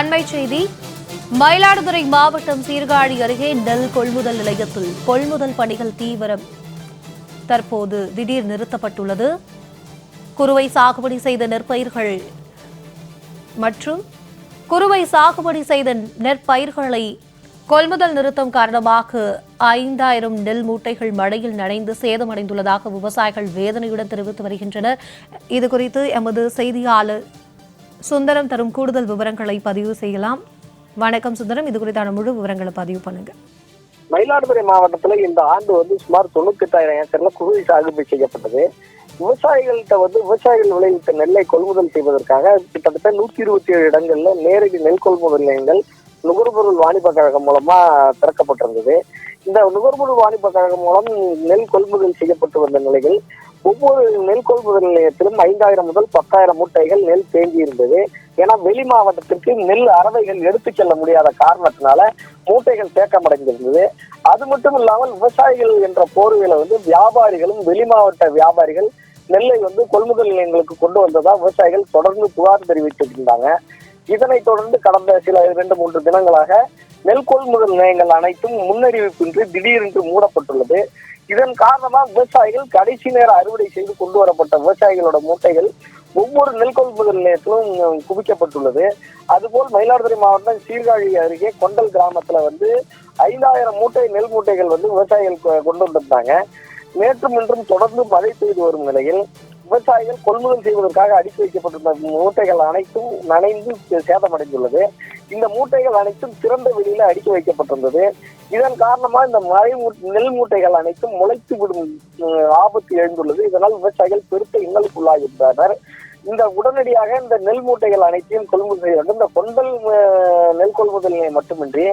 அண்மைச் செய்தி. மயிலாடுதுறை மாவட்டம் சீர்காழி அருகே நெல் கொள்முதல் நிலையத்தில் கொள்முதல் பணிகள் தீவிரம். தற்போது திடீர் நிறுத்தப்பட்டுள்ளது. குறுவை சாகுபடி செய்த நெற்பயிர்கள் மற்றும் குறுவை சாகுபடி செய்த நெற்பயிர்களை கொள்முதல் நிறுத்தம் காரணமாக 5000 நெல் மூட்டைகள் மழையில் நனைந்து சேதமடைந்துள்ளதாக விவசாயிகள் வேதனையுடன் தெரிவித்து வருகின்றனர். இதுகுறித்து எமது செய்தியாளர் சுந்தரம் தரும் கூடுதல் விவரங்களை பதிவு செய்யலாம். வணக்கம் சுந்தரம், இது குறித்தான முழு விவரங்களை பதிவு பண்ணுங்க. மயிலாடுதுறை மாவட்டத்துல இந்த ஆண்டு சுமார் 98,000 ஏக்கர்ல குறுவை சாகுபடி செய்யப்பட்டது. விவசாயிகள்கிட்ட விவசாயிகள் விளைவித்த நெல்லை கொள்முதல் செய்வதற்காக கிட்டத்தட்ட 127 இடங்கள்ல நேரடி நெல் கொள்முதல் நிலையங்கள் நுகர்பொருள் வாணிப கழகம் மூலமா திறக்கப்பட்டிருந்தது. இந்த நுகர்பொருள் வாணிப கழகம் மூலம் நெல் கொள்முதல் செய்யப்பட்டு வந்த நிலையில் ஒவ்வொரு நெல் கொள்முதல் நிலையத்திலும் 5000 முதல் 10,000 மூட்டைகள் நெல் தேங்கி இருந்தது. ஏன்னா வெளி மாவட்டத்திற்கு நெல் அரவைகள் எடுத்து செல்ல முடியாத காரணத்தினால மூட்டைகள் தேக்கமடைந்திருந்தது. அது மட்டும் இல்லாமல் விவசாயிகள் என்ற போர்வையில வியாபாரிகளும் வெளி மாவட்ட வியாபாரிகள் நெல்லை கொள்முதல் நிலையங்களுக்கு கொண்டு வந்ததா விவசாயிகள் தொடர்ந்து புகார் தெரிவித்திருந்தாங்க. இதனைத் தொடர்ந்து கடந்த சில 2-3 தினங்களாக நெல் கொள்முதல் நிலையங்கள் அனைத்தும் முன்னறிவிப்பின்றி திடீரென்று மூடப்பட்டுள்ளது. இதன் காரணமா விவசாயிகள் கடைசி நேர அறுவடை செய்து கொண்டு வரப்பட்ட விவசாயிகளோட மூட்டைகள் ஒவ்வொரு நெல் கொள்முதல் நிலையத்திலும் குவிக்கப்பட்டுள்ளது. அதுபோல் மயிலாடுதுறை மாவட்டம் சீர்காழி அருகே கொண்டல் கிராமத்துல 5000 மூட்டை நெல் மூட்டைகள் விவசாயிகள் கொண்டு வந்திருந்தாங்க. நேற்றும் இன்றும் தொடர்ந்து மழை பெய்து வரும் நிலையில் விவசாயிகள் கொள்முதல் செய்வதற்காக அடுக்கி வைக்கப்பட்டிருந்த மூட்டைகள் அனைத்தும் நனைந்து சேதமடைந்துள்ளது. இந்த மூட்டைகள் அனைத்தும் திறந்த வெளியில அடுக்கி வைக்கப்பட்டிருந்தது. இதன் காரணமா இந்த நெல் மூட்டைகள் அனைத்தும் முளைத்து விடும் ஆபத்து எழுந்துள்ளது. இதனால் விவசாயிகள் பெருத்த இன்னலுக்குள்ளாகின்றனர். இந்த உடனடியாக இந்த நெல் மூட்டைகள் அனைத்தையும் கொள்முதல் செய்ய வேண்டும். இந்த கொண்டல் நெல் கொள்முதல் நிலையம் மட்டுமின்றி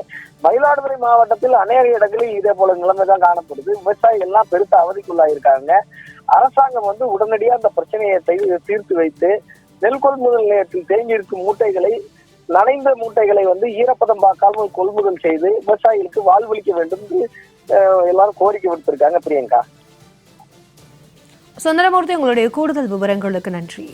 மயிலாடுதுறை மாவட்டத்தில் அநேக இடங்களில் இதே போல நிலைமைதான் காணப்படுது. விவசாயிகள் எல்லாம் பெருத்த அவதிக்குள்ளாயிருக்காங்க. அரசாங்கம் உடனடியாக அந்த பிரச்சனையை தீர்த்து வைத்து நெல் கொள்முதல் நிலையத்தில் தேங்கி இருக்கும் மூட்டைகளை நனைந்த மூட்டைகளை ஈரப்பதம் பார்க்காமல் கொள்முதல் செய்து விவசாயிகளுக்கு வாழ்வளிக்க வேண்டும் என்று எல்லாரும் கோரிக்கை விடுத்திருக்காங்க. பிரியங்கா. சுந்தரமூர்த்தி, உங்களுடைய கூடுதல் விவரங்களுக்கு நன்றி.